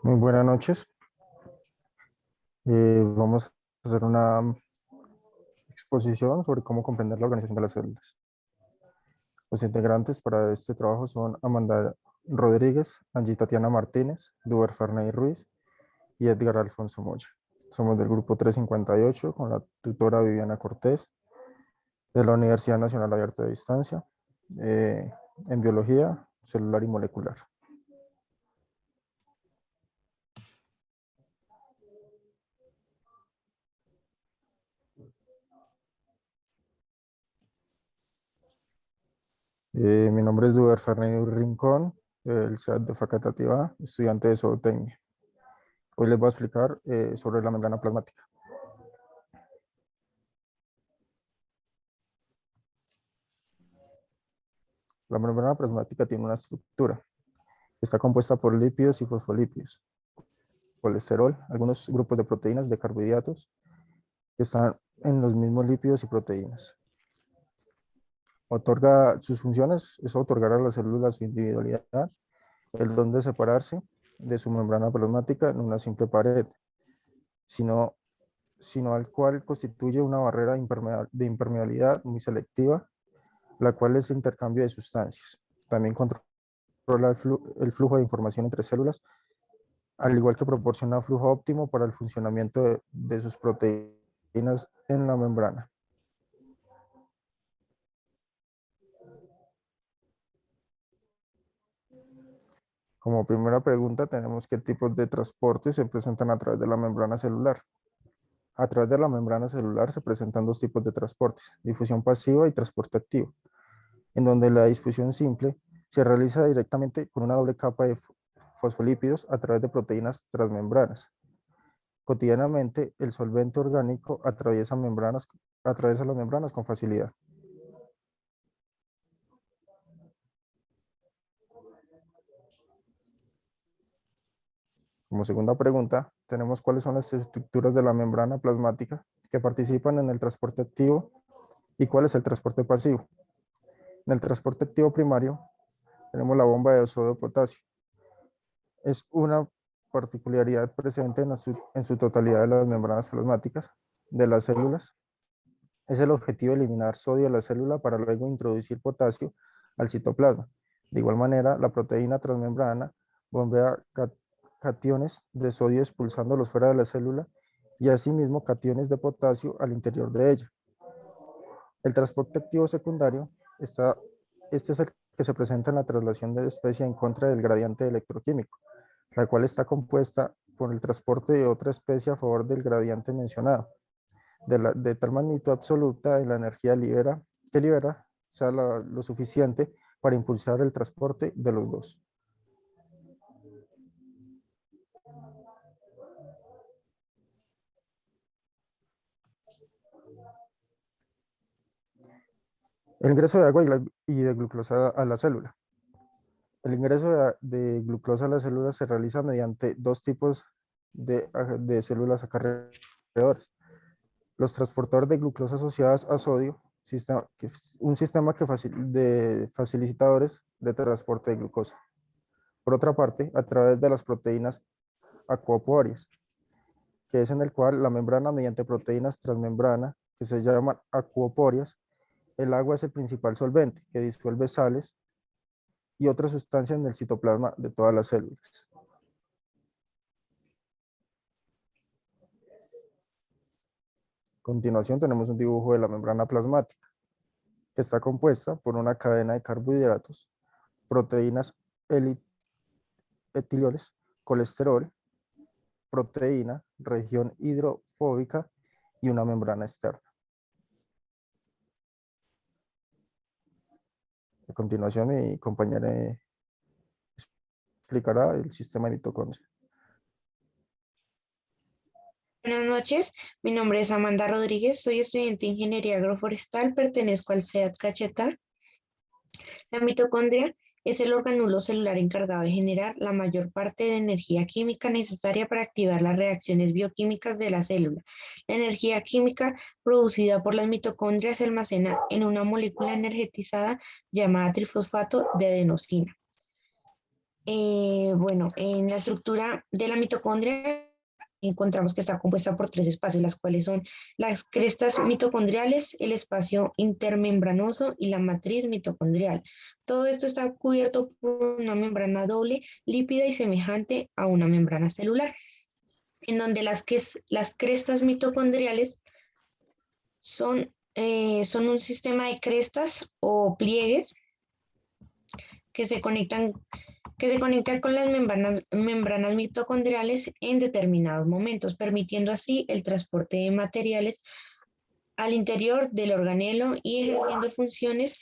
Muy buenas noches. Vamos a hacer una exposición sobre cómo comprender la organización de las células. Los integrantes para este trabajo son Amanda Rodríguez, Angie Tatiana Martínez, Duber Ferney Ruiz y Edgar Alfonso Moya. Somos del grupo 358 con la tutora Viviana Cortés de la Universidad Nacional Abierta de Distancia eh, en Biología Celular y Molecular. Mi nombre es Duber Ferney Rincón, del CEAT de Facatativá, estudiante de zootecnia. Hoy les voy a explicar sobre la membrana plasmática. La membrana plasmática tiene una estructura. Está compuesta por lípidos y fosfolípidos, colesterol, algunos grupos de proteínas, de carbohidratos, que están en los mismos lípidos y proteínas. Sus funciones es otorgar a las células su individualidad, el don de separarse de su membrana plasmática en una simple pared, sino al cual constituye una barrera de impermeabilidad muy selectiva, la cual es el intercambio de sustancias. También controla el flujo de información entre células, al igual que proporciona flujo óptimo para el funcionamiento de sus proteínas en la membrana. Como primera pregunta tenemos qué tipos de transporte se presentan a través de la membrana celular. A través de la membrana celular se presentan dos tipos de transportes, difusión pasiva y transporte activo, en donde la difusión simple se realiza directamente con una doble capa de fosfolípidos a través de proteínas transmembranas. Cotidianamente, el solvente orgánico atraviesa las membranas con facilidad. Como segunda pregunta, tenemos cuáles son las estructuras de la membrana plasmática que participan en el transporte activo y cuál es el transporte pasivo. En el transporte activo primario tenemos la bomba de sodio de potasio. Es una particularidad presente en su totalidad de las membranas plasmáticas de las células. Es el objetivo eliminar sodio de la célula para luego introducir potasio al citoplasma. De igual manera, la proteína transmembrana bombea cationes de sodio expulsándolos fuera de la célula y asimismo cationes de potasio al interior de ella. El transporte activo secundario este es el que se presenta en la traslación de la especie en contra del gradiente electroquímico, la cual está compuesta por el transporte de otra especie a favor del gradiente mencionado, de tal magnitud absoluta de la energía que libera sea lo suficiente para impulsar el transporte de los dos. El ingreso de agua y de glucosa a la célula. El ingreso de glucosa a la célula se realiza mediante dos tipos de células acarreadoras. Los transportadores de glucosa asociadas a sodio, un sistema de facilitadores de transporte de glucosa. Por otra parte, a través de las proteínas aquapoarias, que es en el cual la membrana mediante proteínas transmembrana, que se llaman aquaporias, el agua es el principal solvente que disuelve sales y otras sustancias en el citoplasma de todas las células. A continuación tenemos un dibujo de la membrana plasmática, que está compuesta por una cadena de carbohidratos, proteínas etiliales, colesterol, proteína, región hidrofóbica y una membrana externa. A continuación mi compañera explicará el sistema de mitocondria. Buenas noches, mi nombre es Amanda Rodríguez, soy estudiante de Ingeniería Agroforestal, pertenezco al CEAT Caquetá. La mitocondria es el organulo celular encargado de generar la mayor parte de energía química necesaria para activar las reacciones bioquímicas de la célula. La energía química producida por las mitocondrias se almacena en una molécula energetizada llamada trifosfato de adenosina. Bueno, en la estructura de la mitocondria encontramos que está compuesta por tres espacios, las cuales son las crestas mitocondriales, el espacio intermembranoso y la matriz mitocondrial. Todo esto está cubierto por una membrana doble, lípida y semejante a una membrana celular, en donde las crestas mitocondriales son un sistema de crestas o pliegues que se conectan con las membranas mitocondriales en determinados momentos, permitiendo así el transporte de materiales al interior del organelo y ejerciendo funciones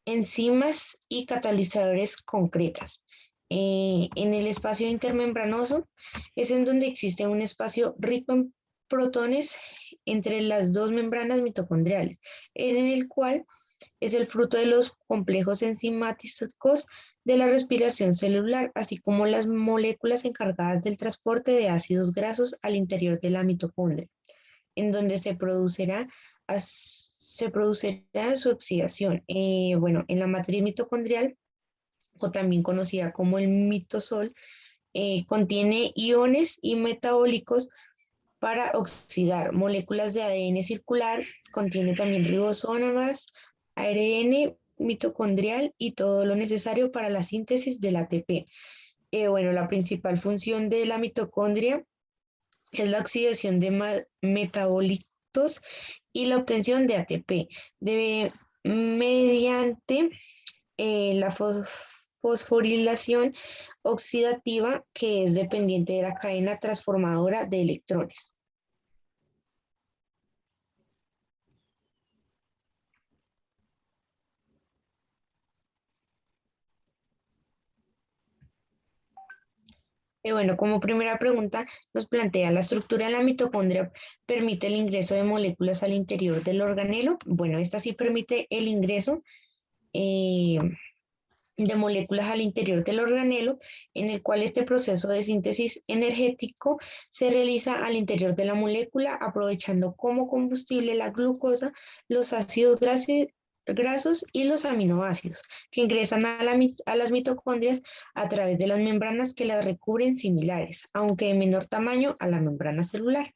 enzimas y catalizadores concretas. En el espacio intermembranoso es en donde existe un espacio rico en protones entre las dos membranas mitocondriales, en el cual es el fruto de los complejos enzimáticos de la respiración celular, así como las moléculas encargadas del transporte de ácidos grasos al interior de la mitocondria, en donde se producirá su oxidación. Bueno, en la matriz mitocondrial, o también conocida como el mitosol, contiene iones y metabólicos para oxidar moléculas de ADN circular, contiene también ribosomas, ARN mitocondrial y todo lo necesario para la síntesis del ATP. Bueno, la principal función de la mitocondria es la oxidación de metabolitos y la obtención de ATP mediante la fosforilación oxidativa, que es dependiente de la cadena transformadora de electrones. Bueno, como primera pregunta nos plantea, ¿la estructura de la mitocondria permite el ingreso de moléculas al interior del organelo? Bueno, esta sí permite el ingreso eh, de moléculas al interior del organelo, en el cual este proceso de síntesis energético se realiza al interior de la molécula, aprovechando como combustible la glucosa, los ácidos grasos y los aminoácidos, que ingresan a las mitocondrias a través de las membranas que las recubren, similares, aunque de menor tamaño a la membrana celular.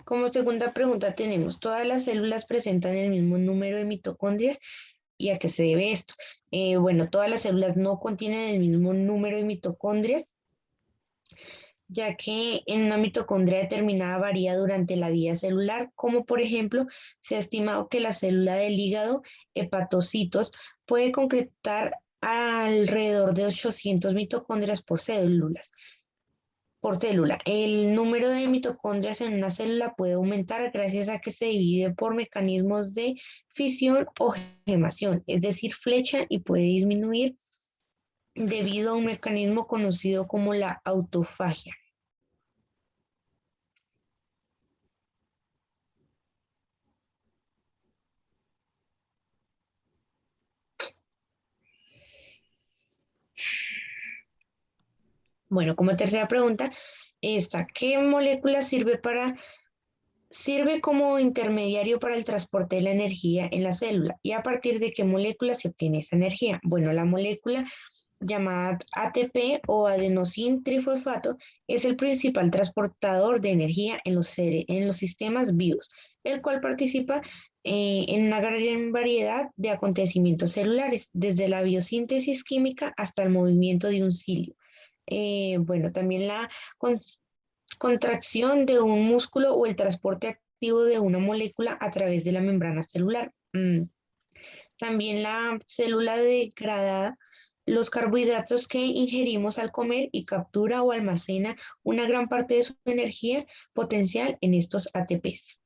Como segunda pregunta tenemos, ¿todas las células presentan el mismo número de mitocondrias? ¿Y a qué se debe esto? Bueno, todas las células no contienen el mismo número de mitocondrias, ya que en una mitocondria determinada varía durante la vida celular, como por ejemplo, se ha estimado que la célula del hígado, hepatocitos, puede concretar alrededor de 800 mitocondrias por célula. El número de mitocondrias en una célula puede aumentar gracias a que se divide por mecanismos de fisión o gemación, es decir, flecha, y puede disminuir debido a un mecanismo conocido como la autofagia. Bueno, como tercera pregunta, ¿qué molécula sirve como intermediario para el transporte de la energía en la célula? ¿Y a partir de qué molécula se obtiene esa energía? Bueno, la molécula llamada ATP o adenosín trifosfato es el principal transportador de energía en los sistemas vivos, el cual participa en una gran variedad de acontecimientos celulares, desde la biosíntesis química hasta el movimiento de un cilio. Bueno, también la contracción de un músculo o el transporte activo de una molécula a través de la membrana celular. También la célula degrada los carbohidratos que ingerimos al comer y captura o almacena una gran parte de su energía potencial en estos ATPs.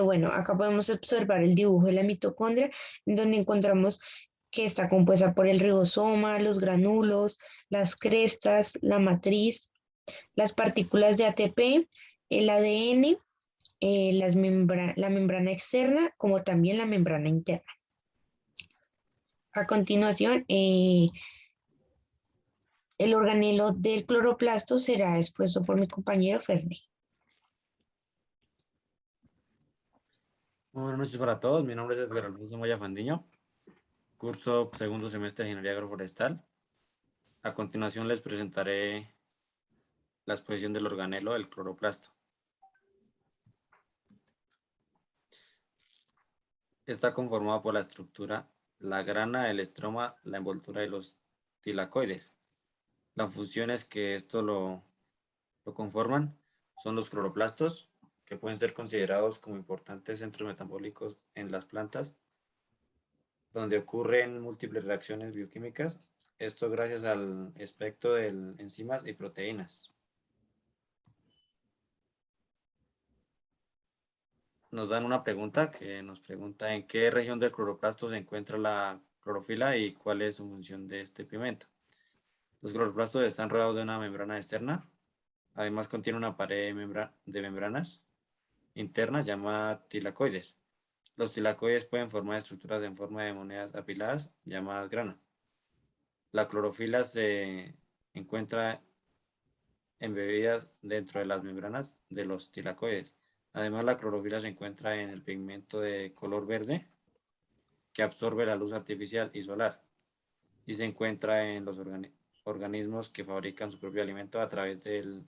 Bueno, acá podemos observar el dibujo de la mitocondria, en donde encontramos que está compuesta por el ribosoma, los granulos, las crestas, la matriz. las partículas de ATP, el ADN, la membrana externa, como también la membrana interna. A continuación, el organelo del cloroplasto será expuesto por mi compañero Ferney. Muy buenas noches para todos. Mi nombre es Edgar Alfonso Moya Fandiño. Curso segundo semestre de Ingeniería Agroforestal. A continuación les presentaré la exposición del organelo del cloroplasto. Está conformado por la estructura, la grana, el estroma, la envoltura y los tilacoides. Las funciones que esto lo conforman son los cloroplastos, que pueden ser considerados como importantes centros metabólicos en las plantas, donde ocurren múltiples reacciones bioquímicas, esto gracias al espectro de enzimas y proteínas. Nos dan una pregunta que nos pregunta en qué región del cloroplasto se encuentra la clorofila y cuál es su función de este pigmento. Los cloroplastos están rodeados de una membrana externa, además contiene una pared de membranas internas llamada tilacoides. Los tilacoides pueden formar estructuras en forma de monedas apiladas llamadas grana. La clorofila se encuentra embebidas dentro de las membranas de los tilacoides. Además, la clorofila se encuentra en el pigmento de color verde que absorbe la luz artificial y solar y se encuentra en los organismos que fabrican su propio alimento a través del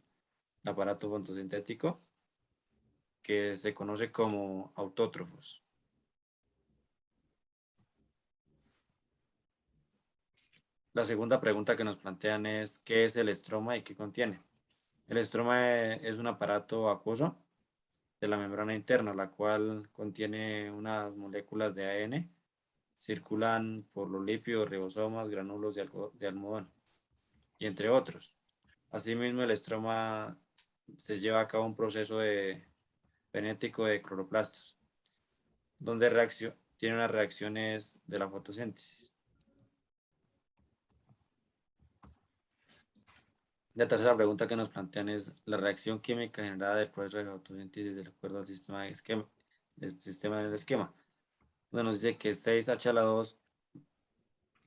aparato fotosintético que se conoce como autótrofos. La segunda pregunta que nos plantean es ¿qué es el estroma y qué contiene? El estroma es un aparato acuoso de la membrana interna, la cual contiene unas moléculas de ADN, circulan por los lípidos, ribosomas, granulos de algodón, y entre otros. Asimismo, el estroma se lleva a cabo un proceso genético de cloroplastos, donde tiene unas reacciones de la fotosíntesis. La tercera pregunta que nos plantean es la reacción química generada del proceso de fotosíntesis de acuerdo al sistema del esquema, donde nos dice que 6H2,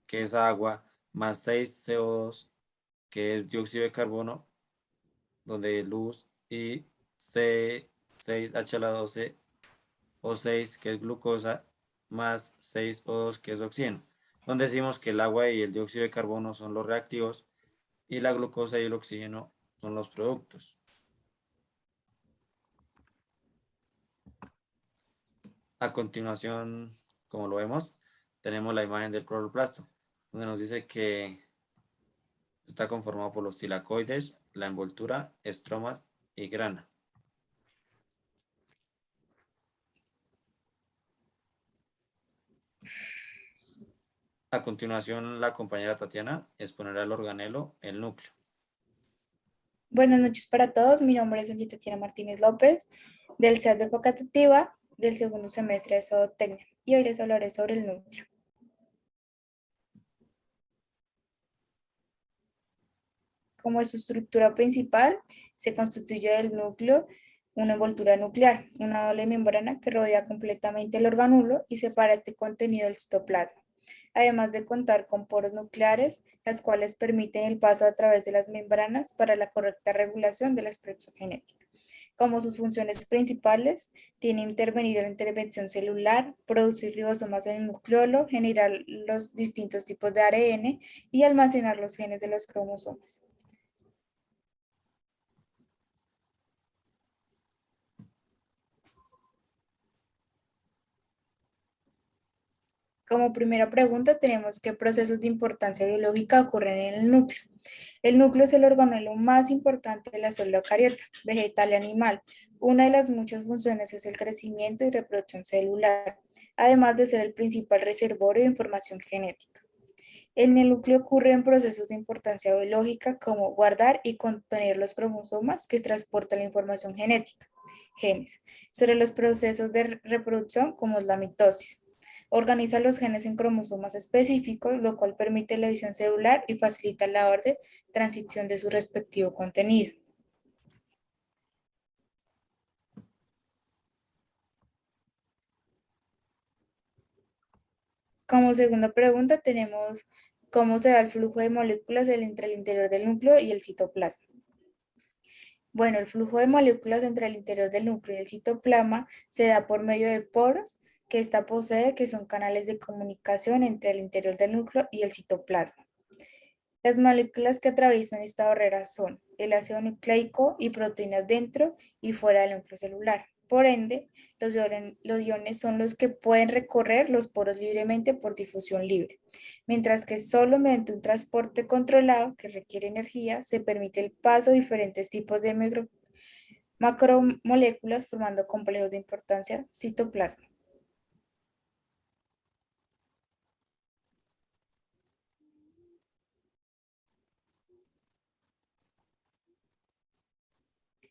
que es agua, más 6CO2, que es dióxido de carbono, donde luz, y C6H12 O6, que es glucosa, más 6O2, que es oxígeno, donde decimos que el agua y el dióxido de carbono son los reactivos y la glucosa y el oxígeno son los productos. A continuación, como lo vemos, tenemos la imagen del cloroplasto, donde nos dice que está conformado por los tilacoides, la envoltura, estromas y grana. A continuación, la compañera Tatiana exponerá el organelo, el núcleo. Buenas noches para todos, mi nombre es Angie Tatiana Martínez López, del CEAT de Facultativa, del segundo semestre de Zootecnia, y hoy les hablaré sobre el núcleo. Como es su estructura principal, se constituye del núcleo una envoltura nuclear, una doble membrana que rodea completamente el organulo y separa este contenido del citoplasma, además de contar con poros nucleares, las cuales permiten el paso a través de las membranas para la correcta regulación de la expresión genética. Como sus funciones principales, tiene intervenir en la intervención celular, producir ribosomas en el nucleolo, generar los distintos tipos de ARN y almacenar los genes de los cromosomas. Como primera pregunta tenemos qué procesos de importancia biológica ocurren en el núcleo. El núcleo es el organelo más importante de la célula eucariota, vegetal y animal. Una de las muchas funciones es el crecimiento y reproducción celular, además de ser el principal reservorio de información genética. En el núcleo ocurren procesos de importancia biológica como guardar y contener los cromosomas que transportan la información genética, genes, sobre los procesos de reproducción como es la mitosis. Organiza los genes en cromosomas específicos, lo cual permite la división celular y facilita la labor de transición de su respectivo contenido. Como segunda pregunta tenemos cómo se da el flujo de moléculas entre el interior del núcleo y el citoplasma. Bueno, el flujo de moléculas entre el interior del núcleo y el citoplasma se da por medio de poros que ésta posee, que son canales de comunicación entre el interior del núcleo y el citoplasma. Las moléculas que atraviesan esta barrera son el ácido nucleico y proteínas dentro y fuera del núcleo celular. Por ende, los iones son los que pueden recorrer los poros libremente por difusión libre, mientras que solo mediante un transporte controlado que requiere energía se permite el paso de diferentes tipos de macromoléculas formando complejos de importancia citoplasma.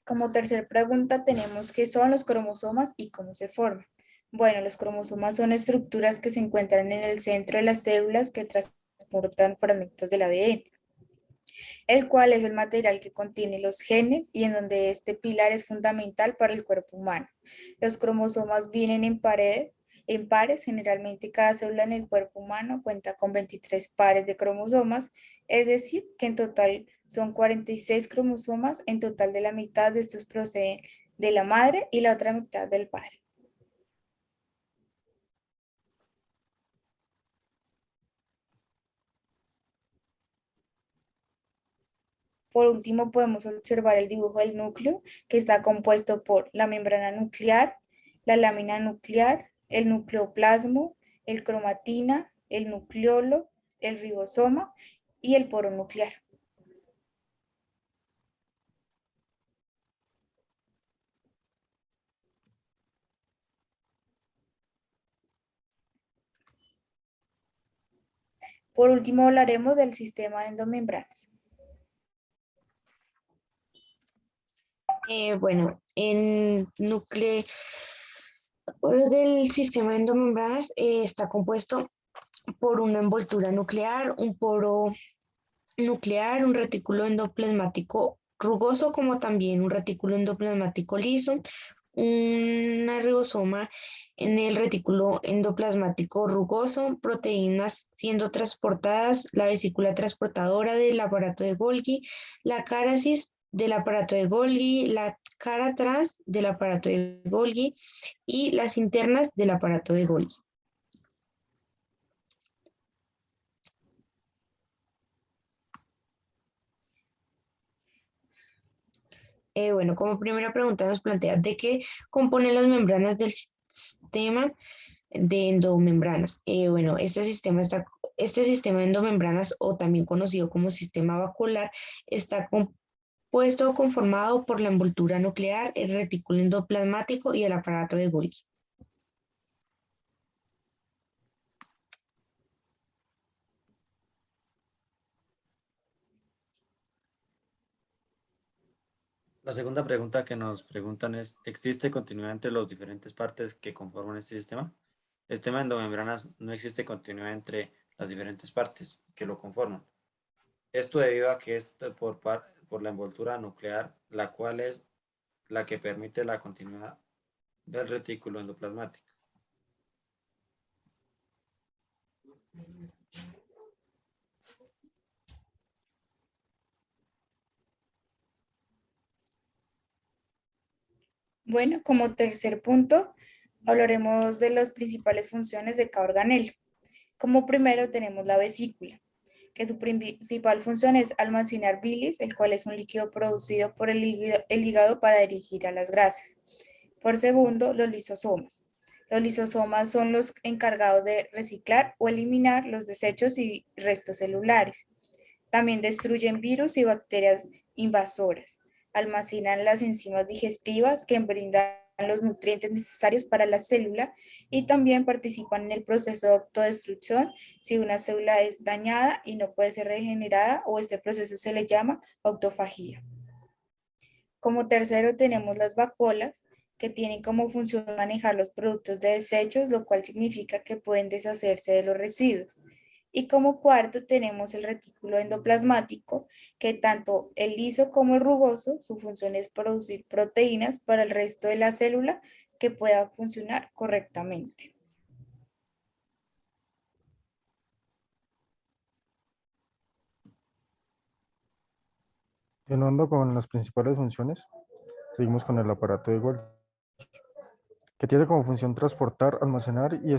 Como tercera pregunta tenemos qué son los cromosomas y cómo se forman. Bueno, los cromosomas son estructuras que se encuentran en el centro de las células que transportan fragmentos del ADN, el cual es el material que contiene los genes y en donde este pilar es fundamental para el cuerpo humano. Los cromosomas vienen en pares, generalmente cada célula en el cuerpo humano cuenta con 23 pares de cromosomas, es decir, que en total son 46 cromosomas, en total de la mitad de estos proceden de la madre y la otra mitad del padre. Por último, podemos observar el dibujo del núcleo, que está compuesto por la membrana nuclear, la lámina nuclear, el nucleoplasmo, el cromatina, el nucleolo, el ribosoma y el poro nuclear. Por último, hablaremos del sistema de endomembranas. Bueno, en núcleo del sistema de endomembranas está compuesto por una envoltura nuclear, un poro nuclear, un retículo endoplasmático rugoso, como también un retículo endoplasmático liso, una ribosoma en el retículo endoplasmático rugoso, proteínas siendo transportadas, la vesícula transportadora del aparato de Golgi, la cárasis del aparato de Golgi, la cara atrás del aparato de Golgi y las internas del aparato de Golgi. Bueno, como primera pregunta nos plantea de qué componen las membranas del sistema de endomembranas. Bueno, este sistema de endomembranas, o también conocido como sistema vacuolar, está compuesto o conformado por la envoltura nuclear, el retículo endoplasmático y el aparato de Golgi. La segunda pregunta que nos preguntan es, ¿existe continuidad entre las diferentes partes que conforman este sistema? El sistema de endomembranas no existe continuidad entre las diferentes partes que lo conforman. Esto debido a que es por la envoltura nuclear, la cual es la que permite la continuidad del retículo endoplasmático. Bueno, como tercer punto, hablaremos de las principales funciones de cada organelo. Como primero tenemos la vesícula, que su principal función es almacenar bilis, el cual es un líquido producido por el hígado para dirigir a las grasas. Por segundo, los lisosomas. Los lisosomas son los encargados de reciclar o eliminar los desechos y restos celulares. También destruyen virus y bacterias invasoras. Almacenan las enzimas digestivas que brindan los nutrientes necesarios para la célula y también participan en el proceso de autodestrucción si una célula es dañada y no puede ser regenerada, o este proceso se le llama autofagía. Como tercero tenemos las vacuolas, que tienen como función manejar los productos de desechos, lo cual significa que pueden deshacerse de los residuos. Y como cuarto tenemos el retículo endoplasmático, que tanto el liso como el rugoso, su función es producir proteínas para el resto de la célula que pueda funcionar correctamente. Continuando con las principales funciones, seguimos con el aparato de Golgi, que tiene como función transportar, almacenar y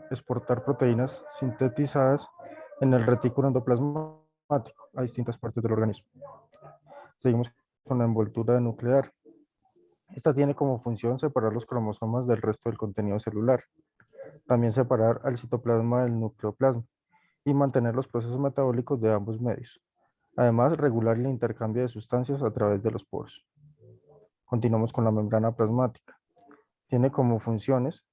exportar proteínas sintetizadas en el retículo endoplasmático a distintas partes del organismo. Seguimos con la envoltura nuclear. Esta tiene como función separar los cromosomas del resto del contenido celular, también separar al citoplasma del nucleoplasma y mantener los procesos metabólicos de ambos medios. Además, regular el intercambio de sustancias a través de los poros. Continuamos con la membrana plasmática. Tiene como funciones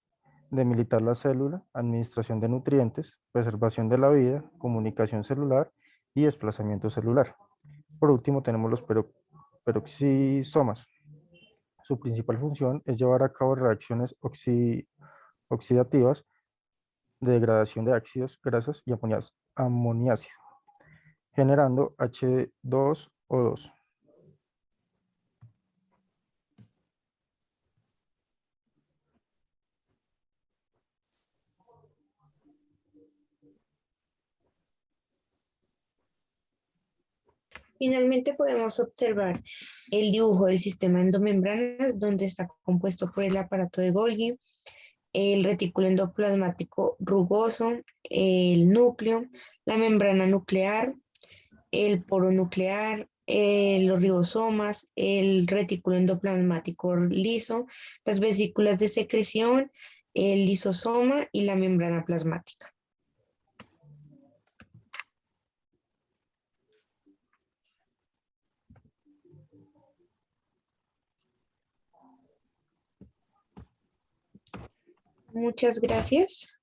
demilitar la célula, administración de nutrientes, preservación de la vida, comunicación celular y desplazamiento celular. Por último, tenemos los peroxisomas. Su principal función es llevar a cabo reacciones oxidativas de degradación de ácidos, grasas y amoniácido, generando H2O2. Finalmente podemos observar el dibujo del sistema endomembranas, donde está compuesto por el aparato de Golgi, el retículo endoplasmático rugoso, el núcleo, la membrana nuclear, el poro nuclear, los ribosomas, el retículo endoplasmático liso, las vesículas de secreción, el lisosoma y la membrana plasmática. Muchas gracias.